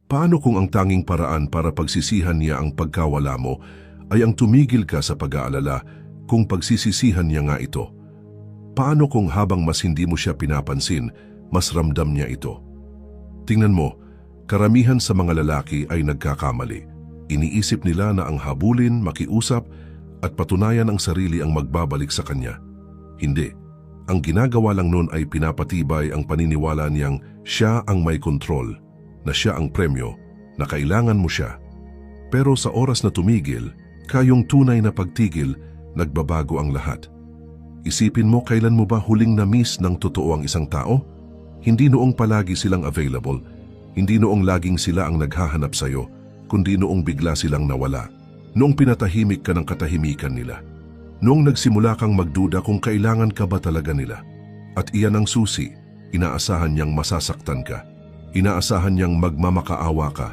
Paano kung ang tanging paraan para pagsisihan niya ang pagkawala mo ay ang tumigil ka sa pag-aalala kung pagsisisihan niya nga ito? Paano kung habang mas hindi mo siya pinapansin, mas ramdam niya ito? Tingnan mo, karamihan sa mga lalaki ay nagkakamali. Iniisip nila na ang habulin, makiusap at patunayan ang sarili ang magbabalik sa kanya. Hindi. Ang ginagawa lang nun ay pinapatibay ang paniniwala niyang siya ang may kontrol, na siya ang premyo, na kailangan mo siya. Pero sa oras na tumigil, kayong tunay na pagtigil, nagbabago ang lahat. Isipin mo kailan mo ba huling na-miss ng totoo ang isang tao? Hindi noong palagi silang available, hindi noong laging sila ang naghahanap sa'yo, kundi noong bigla silang nawala. Noong pinatahimik ka ng katahimikan nila. Noong nagsimula kang magduda kung kailangan ka ba talaga nila. At iyan ang susi, inaasahan niyang masasaktan ka. Inaasahan niyang magmamakaawa ka.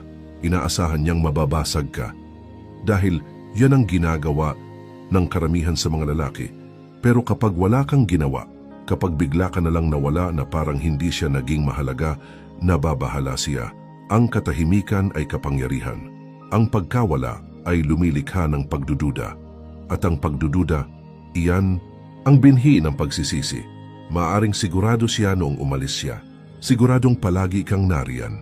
Inaasahan niyang mababasag ka. Dahil yan ang ginagawa ng karamihan sa mga lalaki. Pero kapag wala kang ginawa, kapag bigla ka na lang nawala na parang hindi siya naging mahalaga, nababahala siya. Ang katahimikan ay kapangyarihan. Ang pagkawala ay lumilikha ng pagdududa. At ang pagdududa, iyan ang binhi ng pagsisisi. Maaring sigurado siya noong umalis siya. Siguradong palagi kang nariyan.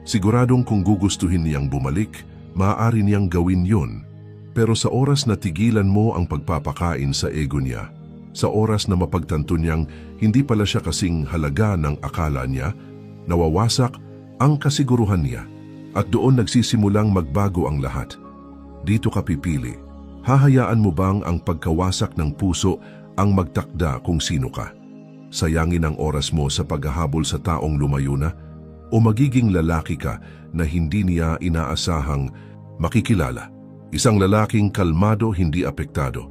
Siguradong kung gugustuhin niyang bumalik, maaari niyang gawin yun. Pero sa oras na tigilan mo ang pagpapakain sa ego niya, sa oras na mapagtanto niyang hindi pala siya kasing halaga ng akala niya, nawawasak ang kasiguruhan niya at doon nagsisimulang magbago ang lahat. Dito ka pipili. Hahayaan mo bang ang pagkawasak ng puso ang magtakda kung sino ka? Sayangin ang oras mo sa paghahabol sa taong lumayo na? O magiging lalaki ka na hindi niya inaasahang makikilala? Isang lalaking kalmado, hindi apektado,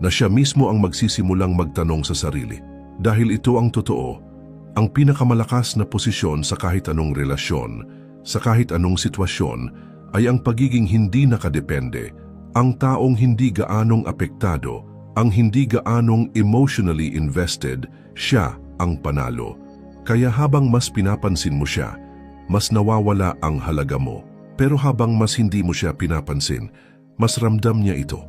na siya mismo ang magsisimulang magtanong sa sarili. Dahil ito ang totoo, ang pinakamalakas na posisyon sa kahit anong relasyon, sa kahit anong sitwasyon, ay ang pagiging hindi nakadepende, ang taong hindi gaanong apektado, ang hindi gaanong emotionally invested, siya ang panalo. Kaya habang mas pinapansin mo siya, mas nawawala ang halaga mo. Pero habang mas hindi mo siya pinapansin, mas ramdam niya ito.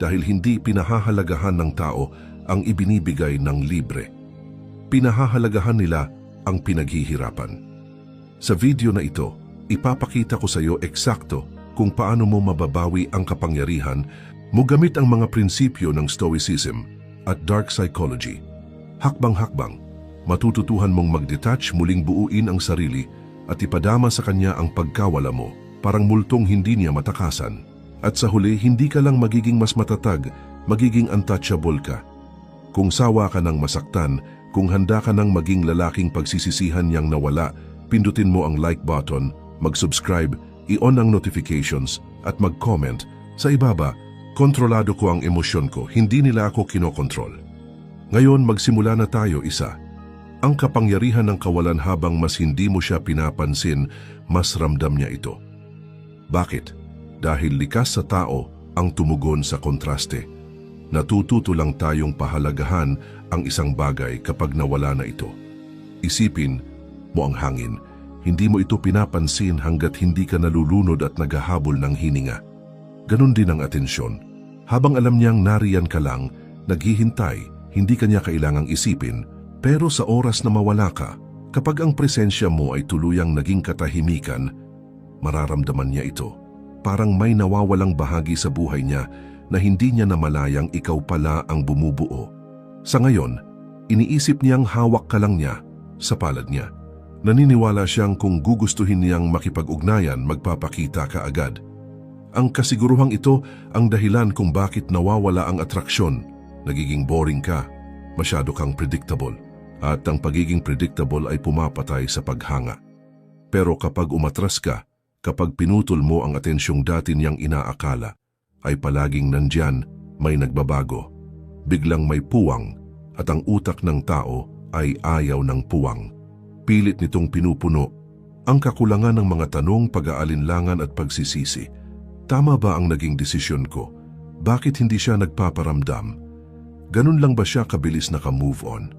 Dahil hindi pinahahalagahan ng tao ang ibinibigay ng libre. Pinahahalagahan nila ang pinaghihirapan. Sa video na ito, ipapakita ko sa iyo eksakto kung paano mo mababawi ang kapangyarihan mo gamit ang mga prinsipyo ng Stoicism at Dark Psychology. Hakbang-hakbang, matututuhan mong mag-detach, muling buuin ang sarili at ipadama sa kanya ang pagkawala mo, parang multong hindi niya matakasan. At sa huli, hindi ka lang magiging mas matatag, magiging untouchable ka. Kung sawa ka ng masaktan, kung handa ka ng maging lalaking pagsisisihan niyang nawala, pindutin mo ang like button, mag-subscribe, i-on ang notifications at mag-comment. Sa ibaba, kontrolado ko ang emosyon ko, hindi nila ako kinokontrol. Ngayon magsimula na tayo isa. Ang kapangyarihan ng kawalan habang mas hindi mo siya pinapansin, mas ramdam niya ito. Bakit? Dahil likas sa tao ang tumugon sa kontraste. Natututo lang tayong pahalagahan ang isang bagay kapag nawala na ito. Isipin mo ang hangin. Hindi mo ito pinapansin hanggat hindi ka nalulunod at naghahabol ng hininga. Ganon din ang atensyon. Habang alam niyang nariyan ka lang, naghihintay, hindi ka niya kailangang isipin, pero sa oras na mawala ka, kapag ang presensya mo ay tuluyang naging katahimikan, mararamdaman niya ito. Parang may nawawalang bahagi sa buhay niya na hindi niya namalayang ikaw pala ang bumubuo. Sa ngayon, iniisip niyang hawak ka lang niya sa palad niya. Naniniwala siyang kung gugustuhin niyang makipag-ugnayan, magpapakita ka agad. Ang kasiguruhang ito ang dahilan kung bakit nawawala ang atraksyon. Nagiging boring ka, masyado kang predictable. At ang pagiging predictable ay pumapatay sa paghanga. Pero kapag umatras ka, kapag pinutol mo ang atensyong dati niyang inaakala, ay palaging nandyan, may nagbabago. Biglang may puwang at ang utak ng tao ay ayaw ng puwang. Pilit nitong pinupuno ang kakulangan ng mga tanong, pag-aalinlangan at pagsisisi. Tama ba ang naging desisyon ko? Bakit hindi siya nagpaparamdam? Ganun lang ba siya kabilis naka-move on?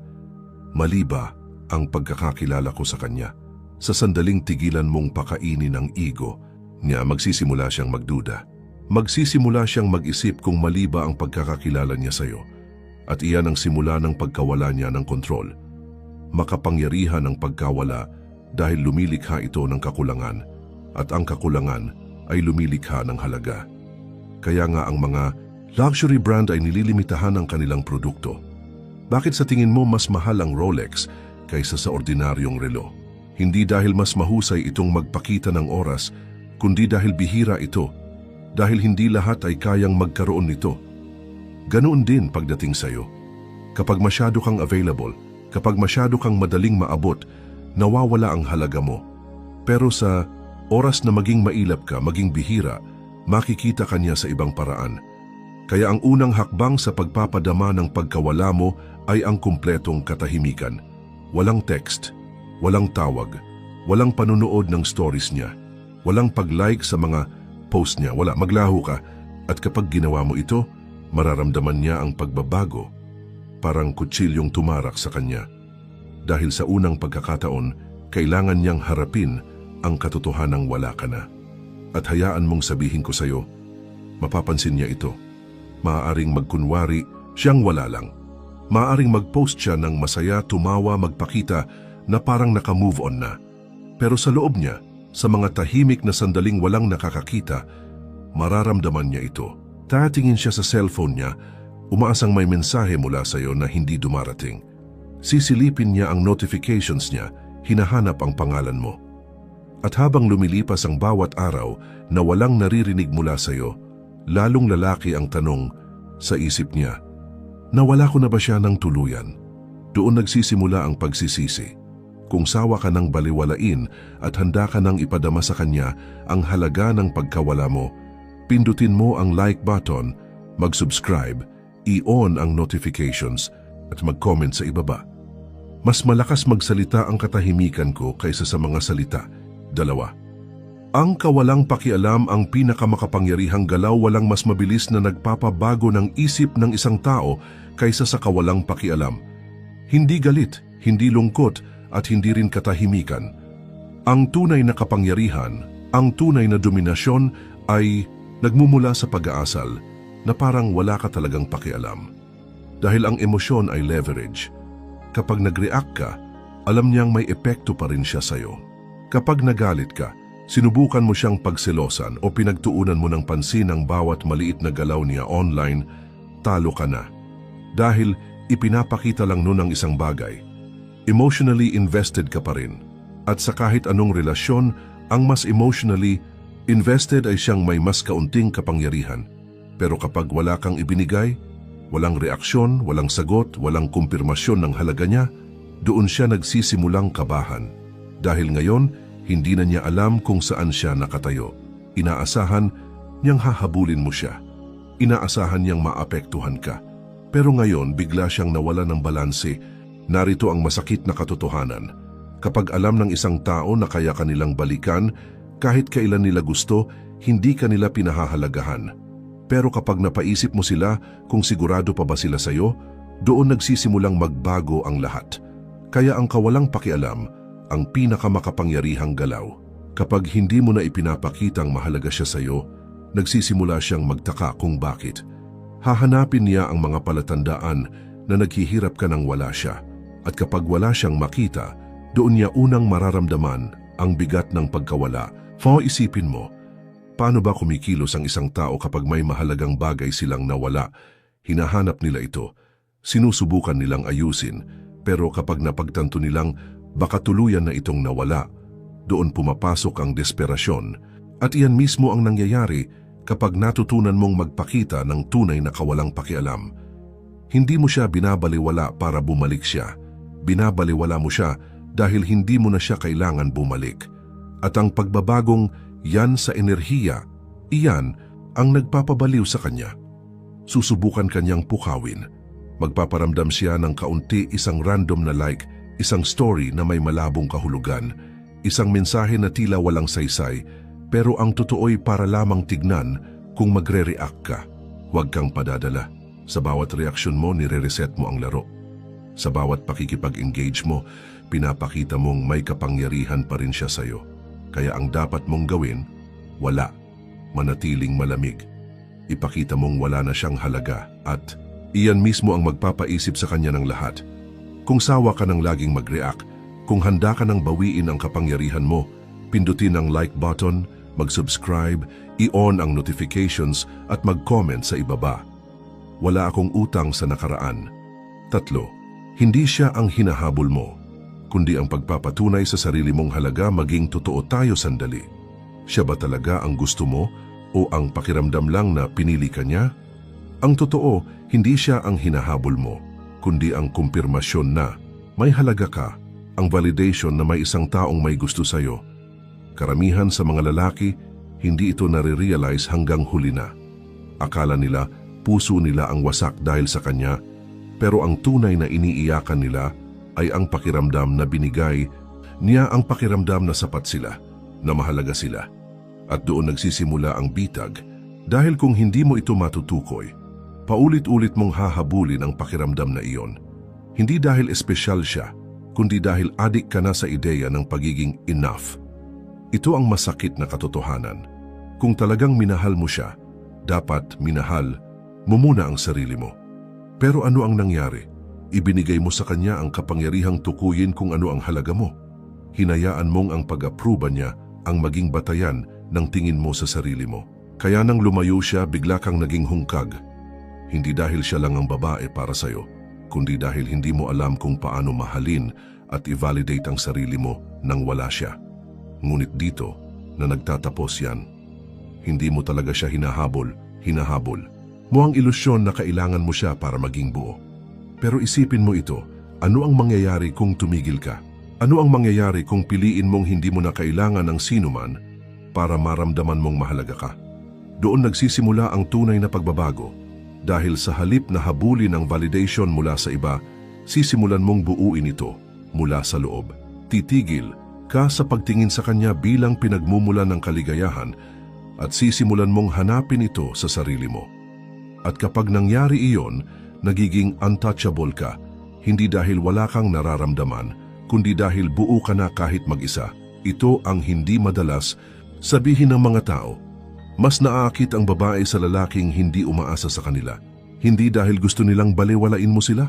Mali ba ang pagkakakilala ko sa kanya? sa sandaling tigilan mong pakainin ang ego niya, magsisimula siyang magduda. Magsisimula siyang mag-isip kung mali ba ang pagkakakilala niya sa'yo. At iyan ang simula ng pagkawala niya ng kontrol. Makapangyarihan ang pagkawala dahil lumilikha ito ng kakulangan at ang kakulangan ay lumilikha ng halaga. Kaya nga ang mga luxury brand ay nililimitahan ang kanilang produkto. Bakit sa tingin mo mas mahal ang Rolex kaysa sa ordinaryong relo? Hindi dahil mas mahusay itong magpakita ng oras, kundi dahil bihira ito, dahil hindi lahat ay kayang magkaroon nito. Ganoon din pagdating sa'yo. Kapag masyado kang available, kapag masyado kang madaling maabot, nawawala ang halaga mo. Pero sa oras na maging mailap ka, maging bihira, makikita ka niya sa ibang paraan. Kaya ang unang hakbang sa pagpapadama ng pagkawala mo ay ang kumpletong katahimikan. Walang text, walang tawag, walang panunood ng stories niya, walang pag-like sa mga post niya, wala, maglaho ka. At kapag ginawa mo ito, mararamdaman niya ang pagbabago, parang kutsilyong tumarak sa kanya. Dahil sa unang pagkakataon, kailangan niyang harapin ang katotohanang wala ka na. At hayaan mong sabihin ko sa'yo, mapapansin niya ito. Maaaring magkunwari, siyang wala lang. Maaaring mag-post siya ng masaya, tumawa, magpakita na parang naka-move on na. Pero sa loob niya, sa mga tahimik na sandaling walang nakakakita, mararamdaman niya ito. Tatingin siya sa cellphone niya, umaasang may mensahe mula sa iyo na hindi dumarating. Sisilipin niya ang notifications niya, hinahanap ang pangalan mo. At habang lumilipas ang bawat araw na walang naririnig mula sa iyo, lalong lalaki ang tanong sa isip niya, nawala ko na ba siya ng tuluyan? Doon nagsisimula ang pagsisisi. Kung sawa ka ng baliwalain at handa ka ng ipadama sa kanya ang halaga ng pagkawala mo, pindutin mo ang like button, mag-subscribe, i-on ang notifications at mag-comment sa ibaba. Mas malakas magsalita ang katahimikan ko kaysa sa mga salita. 2. Ang kawalang pakialam ang pinakamakapangyarihang galaw. Walang mas mabilis na nagpapabago ng isip ng isang tao kaysa sa kawalang pakialam. Hindi galit, hindi lungkot, at hindi rin katahimikan. Ang tunay na kapangyarihan, ang tunay na dominasyon ay nagmumula sa pag-aasal na parang wala ka talagang pakialam. Dahil ang emosyon ay leverage. Kapag nag-react ka, alam niyang may epekto pa rin siya sa'yo. Kapag nagalit ka, sinubukan mo siyang pagselosan o pinagtuunan mo ng pansin ang bawat maliit na galaw niya online, talo ka na. Dahil ipinapakita lang nun ang isang bagay. Emotionally invested ka pa rin. At sa kahit anong relasyon, ang mas emotionally invested ay siyang may mas kaunting kapangyarihan. Pero kapag wala kang ibinigay, walang reaksyon, walang sagot, walang kumpirmasyon ng halaga niya, doon siya nagsisimulang kabahan. Dahil ngayon, hindi na niya alam kung saan siya nakatayo. Inaasahan niyang hahabulin mo siya. Inaasahan niyang maapektuhan ka. Pero ngayon, bigla siyang nawala ng balanse. Narito ang masakit na katotohanan. Kapag alam ng isang tao na kaya kanilang balikan, kahit kailan nila gusto, hindi kanila pinahahalagahan. Pero kapag napaisip mo sila kung sigurado pa ba sila sa'yo, doon nagsisimulang magbago ang lahat. Kaya ang kawalang pakialam, ang pinakamakapangyarihang galaw. Kapag hindi mo na ipinapakitang mahalaga siya sa'yo, nagsisimula siyang magtaka kung bakit. Hahanapin niya ang mga palatandaan na naghihirap ka nang wala siya. At kapag wala siyang makita, doon niya unang mararamdaman ang bigat ng pagkawala. Isipin mo, paano ba kumikilos ang isang tao kapag may mahalagang bagay silang nawala? Hinahanap nila ito, sinusubukan nilang ayusin, pero kapag napagtanto nilang baka tuluyan na itong nawala, doon pumapasok ang desperasyon. At iyan mismo ang nangyayari kapag natutunan mong magpakita ng tunay na kawalang pakialam. Hindi mo siya binabaliwala para bumalik siya. Binabaliwala mo siya dahil hindi mo na siya kailangan bumalik. At ang pagbabagong yan sa enerhiya, iyan ang nagpapabaliw sa kanya. Susubukan kanyang pukawin. Magpaparamdam siya ng kaunti, isang random na like, isang story na may malabong kahulugan, isang mensahe na tila walang saysay, pero ang totoo'y para lamang tignan kung magre-react ka. Huwag kang padadala. Sa bawat reaksyon mo, nire-reset mo ang laro. Sa bawat pakikipag-engage mo, pinapakita mong may kapangyarihan pa rin siya sa'yo. Kaya ang dapat mong gawin, wala. Manatiling malamig. Ipakita mong wala na siyang halaga at iyan mismo ang magpapaisip sa kanya ng lahat. Kung sawa ka ng laging mag-react, kung handa ka ng bawiin ang kapangyarihan mo, pindutin ang like button, mag-subscribe, i-on ang notifications at mag-comment sa ibaba. Wala akong utang sa nakaraan. 3. Hindi siya ang hinahabol mo, kundi ang pagpapatunay sa sarili mong halaga maging totoo tayo sandali. Siya ba talaga ang gusto mo o ang pakiramdam lang na pinili ka niya? Ang totoo, hindi siya ang hinahabol mo, kundi ang kumpirmasyon na may halaga ka, ang validation na may isang taong may gusto sa'yo. Karamihan sa mga lalaki, hindi ito nare-realize hanggang huli na. Akala nila, puso nila ang wasak dahil sa kanya, pero ang tunay na iniiyakan nila ay ang pakiramdam na binigay niya, ang pakiramdam na sapat sila, na mahalaga sila. At doon nagsisimula ang bitag, dahil kung hindi mo ito matutukoy, paulit-ulit mong hahabulin ang pakiramdam na iyon. Hindi dahil espesyal siya, kundi dahil adik ka na sa ideya ng pagiging enough. Ito ang masakit na katotohanan. Kung talagang minahal mo siya, dapat minahal mo muna ang sarili mo. Pero ano ang nangyari? Ibinigay mo sa kanya ang kapangyarihang tukuyin kung ano ang halaga mo. Hinayaan mong ang pag-aproba niya ang maging batayan ng tingin mo sa sarili mo. Kaya nang lumayo siya, bigla kang naging hungkag. Hindi dahil siya lang ang babae para sa'yo, kundi dahil hindi mo alam kung paano mahalin at i-validate ang sarili mo nang wala siya. Ngunit dito na nagtatapos yan. Hindi mo talaga siya hinahabol mo ang ilusyon na kailangan mo siya para maging buo. Pero isipin mo ito, ano ang mangyayari kung tumigil ka? Ano ang mangyayari kung piliin mong hindi mo na kailangan ng sinuman para maramdaman mong mahalaga ka? Doon nagsisimula ang tunay na pagbabago. Dahil sa halip na habulin ang validation mula sa iba, sisimulan mong buuin ito mula sa loob. Titigil ka sa pagtingin sa kanya bilang pinagmumulan ng kaligayahan at sisimulan mong hanapin ito sa sarili mo. At kapag nangyari iyon, nagiging untouchable ka, hindi dahil wala kang nararamdaman, kundi dahil buo ka na kahit mag-isa. Ito ang hindi madalas sabihin ng mga tao. Mas naaakit ang babae sa lalaking hindi umaasa sa kanila. Hindi dahil gusto nilang balewalain mo sila,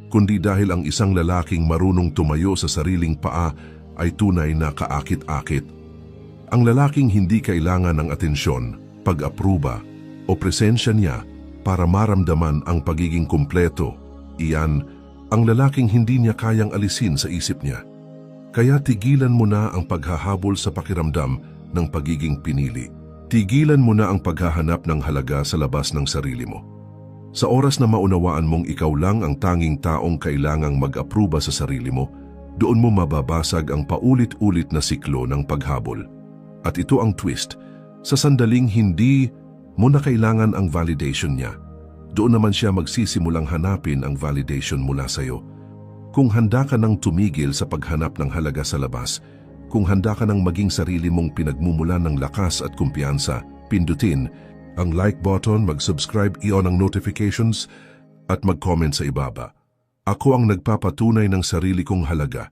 kundi dahil ang isang lalaking marunong tumayo sa sariling paa ay tunay na kaakit-akit. Ang lalaking hindi kailangan ng atensyon, pag-apruba o presensya niya para maramdaman ang pagiging kumpleto. Iyan ang lalaking hindi niya kayang alisin sa isip niya. Kaya tigilan mo na ang paghahabol sa pakiramdam ng pagiging pinili. Tigilan mo na ang paghahanap ng halaga sa labas ng sarili mo. Sa oras na maunawaan mong ikaw lang ang tanging taong kailangang mag-apruba sa sarili mo, doon mo mababasag ang paulit-ulit na siklo ng paghabol. At ito ang twist, sa sandaling hindi mo na kailangan ang validation niya, doon naman siya magsisimulang hanapin ang validation mula sa'yo. Kung handa ka nang tumigil sa paghanap ng halaga sa labas, kung handa ka nang maging sarili mong pinagmumulan ng lakas at kumpiyansa, pindutin ang like button, mag-subscribe, i-on ang notifications at mag-comment sa ibaba. Ako ang nagpapatunay ng sarili kong halaga.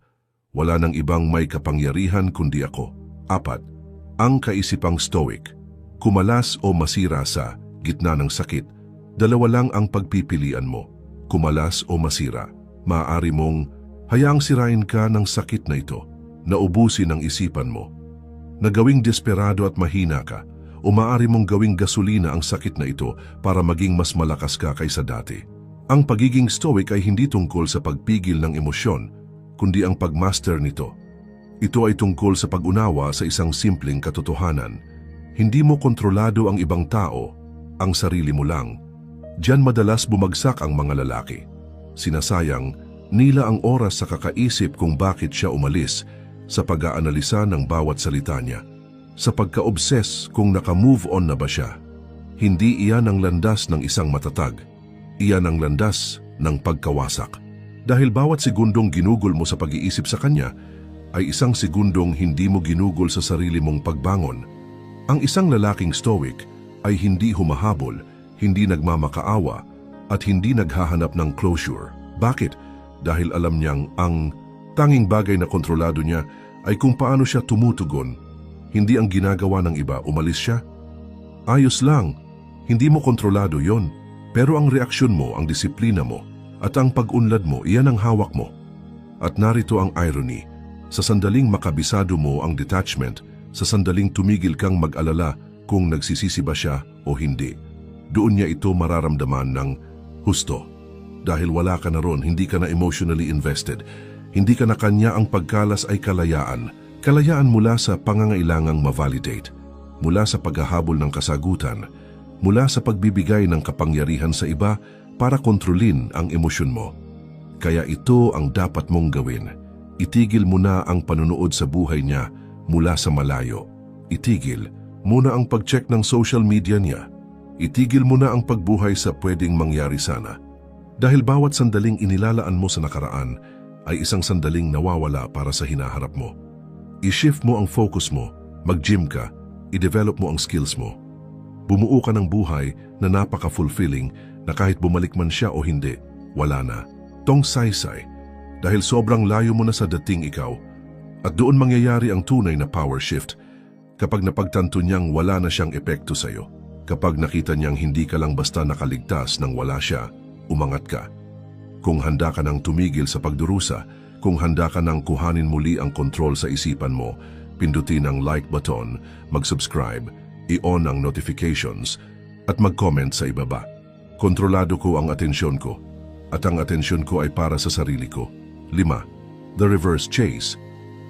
Wala nang ibang may kapangyarihan kundi ako. 4. Ang kaisipang stoic. Kumalas o masira sa gitna ng sakit. Dalawa lang ang pagpipilian mo. Kumalas o masira. Maaari mong hayaang sirain ka ng sakit na ito, naubusin ang isipan mo, na gawing desperado at mahina ka, o maaari mong gawing gasolina ang sakit na ito para maging mas malakas ka kaysa dati. Ang pagiging stoic ay hindi tungkol sa pagpigil ng emosyon, kundi ang pagmaster nito. Ito ay tungkol sa pag-unawa sa isang simpleng katotohanan. Hindi mo kontrolado ang ibang tao, ang sarili mo lang. Diyan madalas bumagsak ang mga lalaki. Sinasayang nila ang oras sa kakaisip kung bakit siya umalis, sa pag-aanalisa ng bawat salita niya, sa pagka-obses kung naka-move on na ba siya. Hindi iyan ang landas ng isang matatag. Iyan ang landas ng pagkawasak. Dahil bawat segundong ginugol mo sa pag-iisip sa kanya, ay isang segundong hindi mo ginugol sa sarili mong pagbangon. Ang isang lalaking stoic ay hindi humahabol, hindi nagmamakaawa, at hindi naghahanap ng closure. Bakit? Dahil alam niyang ang Tanging bagay na kontrolado niya ay kung paano siya tumutugon. Hindi ang ginagawa ng iba, umalis siya. Ayos lang, hindi mo kontrolado yon. Pero ang reaksyon mo, ang disiplina mo, at ang pag-unlad mo, iyan ang hawak mo. At narito ang irony. Sa sandaling makabisado mo ang detachment, sa sandaling tumigil kang mag-alala kung nagsisisi ba siya o hindi, doon niya ito mararamdaman ng husto. Dahil wala ka na ron, hindi ka na emotionally invested. Hindi ka na kanya, ang pagkalas ay kalayaan. Kalayaan mula sa pangangailangang ma-validate, mula sa paghahabol ng kasagutan, mula sa pagbibigay ng kapangyarihan sa iba para kontrolin ang emosyon mo. Kaya ito ang dapat mong gawin. Itigil mo na ang panunood sa buhay niya mula sa malayo. Itigil muna ang pag-check ng social media niya. Itigil mo na ang pagbuhay sa pwedeng mangyari sana. Dahil bawat sandaling inilalaan mo sa nakaraan ay isang sandaling nawawala para sa hinaharap mo. I-shift mo ang focus mo, mag-gym ka, i-develop mo ang skills mo. Bumuo ka ng buhay na napaka-fulfilling na kahit bumalik man siya o hindi, wala na. Tong saysay, dahil sobrang layo mo na sa dating ikaw, at doon mangyayari ang tunay na power shift kapag napagtanto niyang wala na siyang epekto sa'yo. Kapag nakita niyang hindi ka lang basta nakaligtas nang wala siya, umangat ka. Kung handa ka nang tumigil sa pagdurusa, kung handa ka nang kuhanin muli ang kontrol sa isipan mo, pindutin ang like button, mag-subscribe, i-on ang notifications, at mag-comment sa ibaba. Kontrolado ko ang atensyon ko, at ang atensyon ko ay para sa sarili ko. 5. The reverse chase.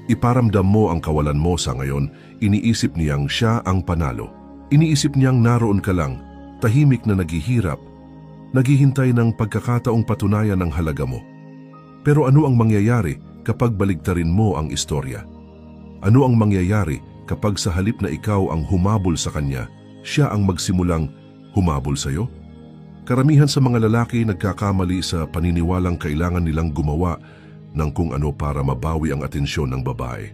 Iparamdam mo ang kawalan mo sa ngayon, iniisip niyang siya ang panalo. Iniisip niyang naroon ka lang, tahimik na naghihirap, naghihintay ng pagkakataong patunayan ang halaga mo. Pero ano ang mangyayari kapag baligtarin mo ang istorya? Ano ang mangyayari kapag sa halip na ikaw ang humabol sa kanya, siya ang magsimulang humabol sa'yo? Karamihan sa mga lalaki nagkakamali sa paniniwalang kailangan nilang gumawa ng kung ano para mabawi ang atensyon ng babae.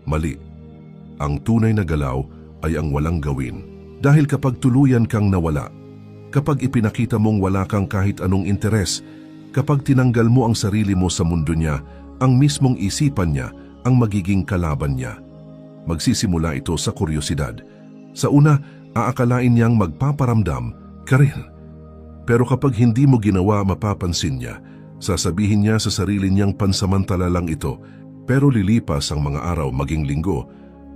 Mali. Ang tunay na galaw ay ang walang gawin. Dahil kapag tuluyan kang nawala, kapag ipinakita mong wala kang kahit anong interes, kapag tinanggal mo ang sarili mo sa mundo niya, ang mismong isipan niya ang magiging kalaban niya. Magsisimula ito sa kuryosidad. Sa una, aakalain niyang magpaparamdam ka rin. Pero kapag hindi mo ginawa, mapapansin niya. Sasabihin niya sa sarili niyang pansamantala lang ito, pero lilipas ang mga araw maging linggo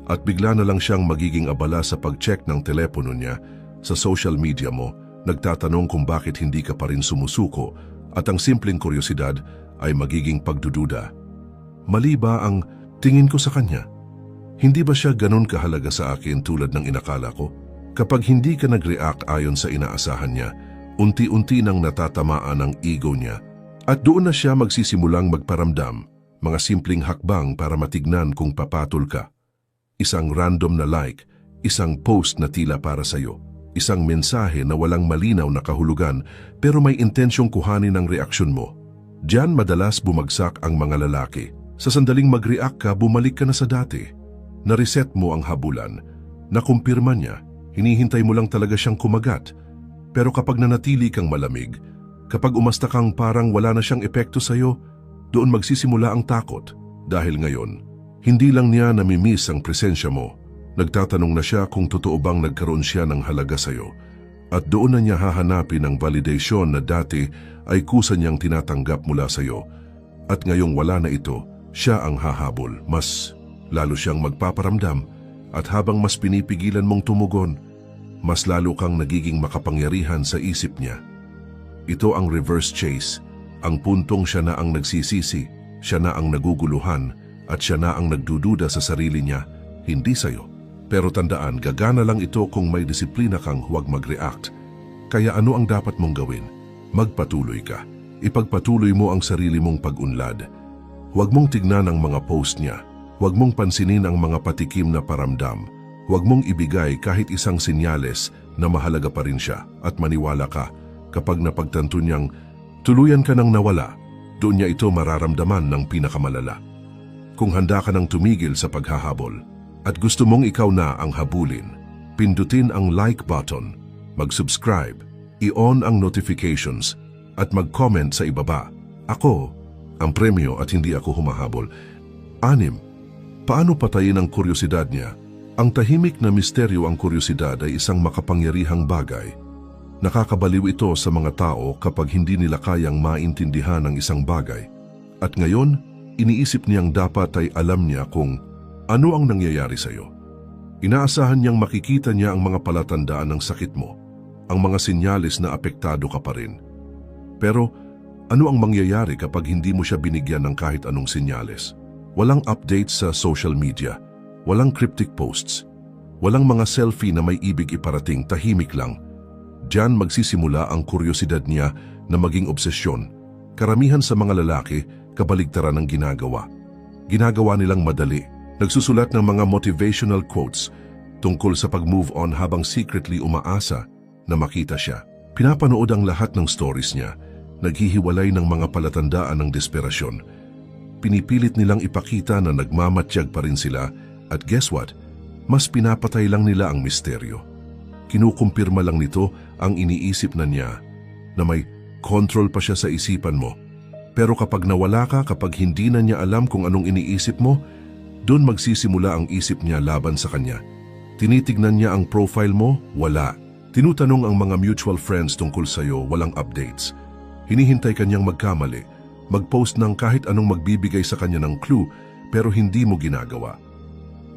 at bigla na lang siyang magiging abala sa pag-check ng telepono niya, sa social media mo, nagtatanong kung bakit hindi ka pa rin sumusuko at ang simpleng kuryosidad ay magiging pagdududa. Mali ba ang tingin ko sa kanya? Hindi ba siya ganun kahalaga sa akin tulad ng inakala ko? Kapag hindi ka nag-react ayon sa inaasahan niya, unti-unti nang natatamaan ang ego niya at doon na siya magsisimulang magparamdam, mga simpleng hakbang para matignan kung papatol ka. Isang random na like, isang post na tila para sa'yo, isang mensahe na walang malinaw na kahulugan pero may intensyong kuhanin ang reaksyon mo. Diyan madalas bumagsak ang mga lalaki. Sa sandaling mag-react ka, bumalik ka na sa dati. Na-reset mo ang habulan, nakumpirma niya, hinihintay mo lang talaga siyang kumagat. Pero kapag nanatili kang malamig, kapag umasta kang parang wala na siyang epekto sa'yo, doon magsisimula ang takot. Dahil ngayon, hindi lang niya namimiss ang presensya mo, nagtatanong na siya kung totoo bang nagkaroon siya ng halaga sa'yo. At doon na niya hahanapin ang validation na dati ay kusa niyang tinatanggap mula sa'yo. At ngayong wala na ito, siya ang hahabol. Mas lalo siyang magpaparamdam at habang mas pinipigilan mong tumugon, mas lalo kang nagiging makapangyarihan sa isip niya. Ito ang reverse chase, ang puntong siya na ang nagsisisi, siya na ang naguguluhan, at siya na ang nagdududa sa sarili niya, hindi sa'yo. Pero tandaan, gagana lang ito kung may disiplina kang huwag mag-react. Kaya ano ang dapat mong gawin? Magpatuloy ka. Ipagpatuloy mo ang sarili mong pag-unlad. Huwag mong tignan ang mga post niya. Huwag mong pansinin ang mga patikim na paramdam. Huwag mong ibigay kahit isang senyales na mahalaga pa rin siya at maniwala ka kapag napagtanto niyang tuluyan ka nang nawala, doon niya ito mararamdaman ng pinakamalala. Kung handa ka nang tumigil sa paghahabol at gusto mong ikaw na ang habulin, pindutin ang like button, mag-subscribe, i-on ang notifications at mag-comment sa ibaba. Ako ang premyo at hindi ako humahabol. 6. Paano patayin ang kuryosidad niya? Ang tahimik na misteryo ang kuryosidad ay isang makapangyarihang bagay. Nakakabaliw ito sa mga tao kapag hindi nila kayang maintindihan ang isang bagay. At ngayon, iniisip niyang dapat ay alam niya kung ano ang nangyayari sa iyo. Inaasahan niyang makikita niya ang mga palatandaan ng sakit mo, ang mga sinyalis na apektado ka pa rin. Pero ano ang mangyayari kapag hindi mo siya binigyan ng kahit anong sinyalis? Walang updates sa social media, walang cryptic posts, walang mga selfie na may ibig iparating, tahimik lang. Diyan magsisimula ang kuryosidad niya na maging obsesyon. Karamihan sa mga lalaki, kabaligtaran ng ginagawa. Ginagawa nilang madali. Nagsusulat ng mga motivational quotes tungkol sa pag-move on habang secretly umaasa na makita siya. Pinapanood ang lahat ng stories niya, naghihiwalay ng mga palatandaan ng desperasyon. Pinipilit nilang ipakita na nagmamatyag pa rin sila at guess what? Mas pinapatay lang nila ang misteryo. Kinukumpirma lang nito ang iniisip na niya na may control pa siya sa isipan mo. Pero kapag nawala ka, kapag hindi na niya alam kung anong iniisip mo, doon magsisimula ang isip niya laban sa kanya. Tinitignan niya ang profile mo, wala. Tinutanong ang mga mutual friends tungkol sa'yo, walang updates. Hinihintay kanyang magkamali, mag-post ng kahit anong magbibigay sa kanya ng clue, pero hindi mo ginagawa.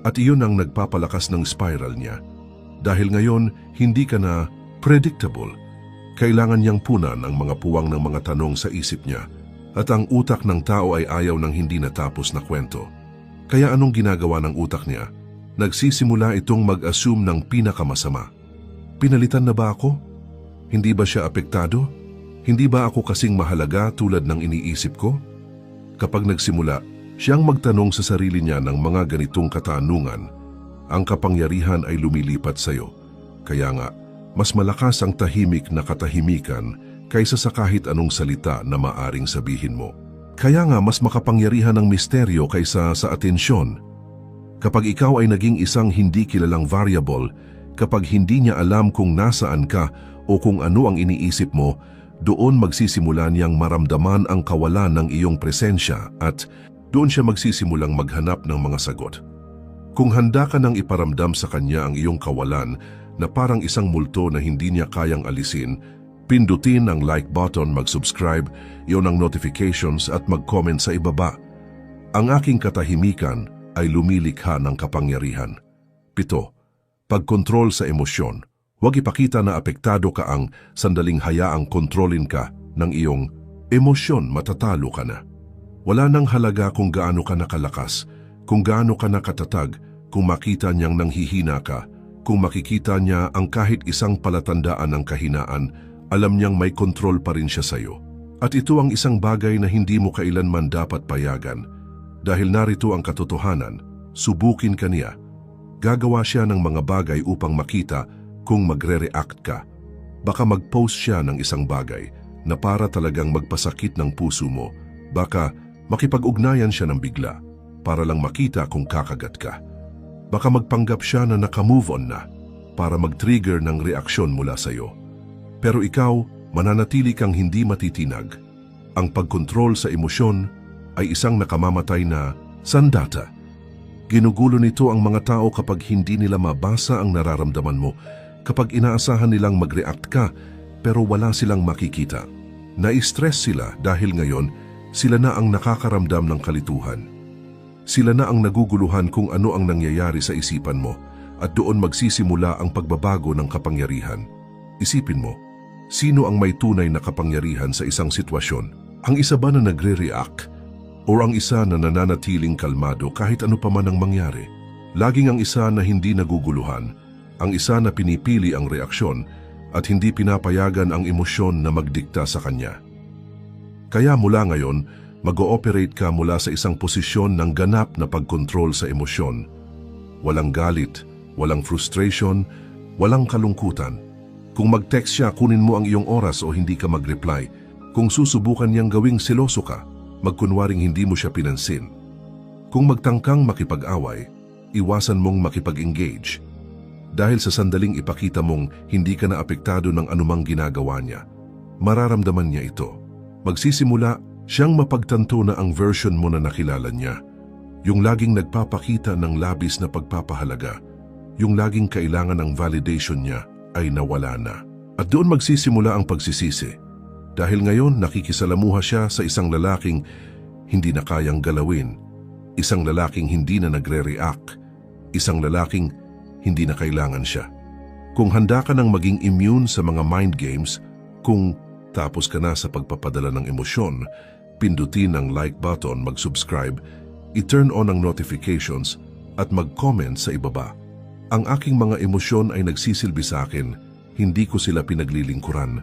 At iyon ang nagpapalakas ng spiral niya. Dahil ngayon, hindi ka na predictable. Kailangan niyang punan ang mga puwang ng mga tanong sa isip niya. At ang utak ng tao ay ayaw ng hindi natapos na kwento. Kaya anong ginagawa ng utak niya? Nagsisimula itong mag-assume ng pinakamasama. Pinalitan na ba ako? Hindi ba siya apektado? Hindi ba ako kasing mahalaga tulad ng iniisip ko? Kapag nagsimula, siyang magtanong sa sarili niya ng mga ganitong katanungan, ang kapangyarihan ay lumilipat sa iyo. Kaya nga, mas malakas ang tahimik na katahimikan kaysa sa kahit anong salita na maaring sabihin mo. Kaya nga mas makapangyarihan ang misteryo kaysa sa atensyon. Kapag ikaw ay naging isang hindi kilalang variable, kapag hindi niya alam kung nasaan ka o kung ano ang iniisip mo, doon magsisimula niyang maramdaman ang kawalan ng iyong presensya at doon siya magsisimulang maghanap ng mga sagot. Kung handa ka nang iparamdam sa kanya ang iyong kawalan na parang isang multo na hindi niya kayang alisin, pindutin ang like button, mag-subscribe, iyon ang notifications at mag-comment sa ibaba. Ang aking katahimikan ay lumilikha ng kapangyarihan. 7. Pagkontrol sa emosyon. Huwag ipakita na apektado ka ang sandaling hayaang kontrolin ka ng iyong emosyon, matatalo ka na. Wala nang halaga kung gaano ka nakalakas, kung gaano ka nakatatag, kung makita niyang nanghihina ka, kung makikita niya ang kahit isang palatandaan ng kahinaan, alam niyang may kontrol pa rin siya sa iyo. At ito ang isang bagay na hindi mo kailanman dapat payagan. Dahil narito ang katotohanan, subukin ka niya. Gagawa siya ng mga bagay upang makita kung magre-react ka. Baka mag-post siya ng isang bagay na para talagang magpasakit ng puso mo. Baka makipag-ugnayan siya ng bigla para lang makita kung kakagat ka. Baka magpanggap siya na naka-move on na para mag-trigger ng reaksyon mula sa iyo. Pero ikaw, mananatili kang hindi matitinag. Ang pagkontrol sa emosyon ay isang nakamamatay na sandata. Ginugulo nito ang mga tao kapag hindi nila mabasa ang nararamdaman mo, kapag inaasahan nilang mag-react ka pero wala silang makikita. Na-stress sila dahil ngayon sila na ang nakakaramdam ng kalituhan. Sila na ang naguguluhan kung ano ang nangyayari sa isipan mo at doon magsisimula ang pagbabago ng kapangyarihan. Isipin mo, sino ang may tunay na kapangyarihan sa isang sitwasyon? Ang isa ba na nagre-react? O ang isa na nananatiling kalmado kahit ano pa man ang mangyari? Laging ang isa na hindi naguguluhan, ang isa na pinipili ang reaksyon at hindi pinapayagan ang emosyon na magdikta sa kanya. Kaya mula ngayon, mag-ooperate ka mula sa isang posisyon ng ganap na pagkontrol sa emosyon. Walang galit, walang frustration, walang kalungkutan. Kung mag-text siya, kunin mo ang iyong oras o hindi ka mag-reply. Kung susubukan niyang gawing seloso ka, magkunwaring hindi mo siya pinansin. Kung magtangkang makipag-away, iwasan mong makipag-engage. Dahil sa sandaling ipakita mong hindi ka na apektado ng anumang ginagawa niya, mararamdaman niya ito. Magsisimula Siyang mapagtanto na ang version mo na nakilala niya, yung laging nagpapakita ng labis na pagpapahalaga, yung laging kailangan ng validation niya ay nawala na. At doon magsisimula ang pagsisisi. Dahil ngayon nakikisalamuha siya sa isang lalaking hindi na kayang galawin, isang lalaking hindi na nagre-react, isang lalaking hindi na kailangan siya. Kung handa ka nang maging immune sa mga mind games, kung tapos ka na sa pagpapadala ng emosyon, pindutin ang like button, mag-subscribe, i-turn on ang notifications at mag-comment sa ibaba. Ang aking mga emosyon ay nagsisilbi sa akin, hindi ko sila pinaglilingkuran.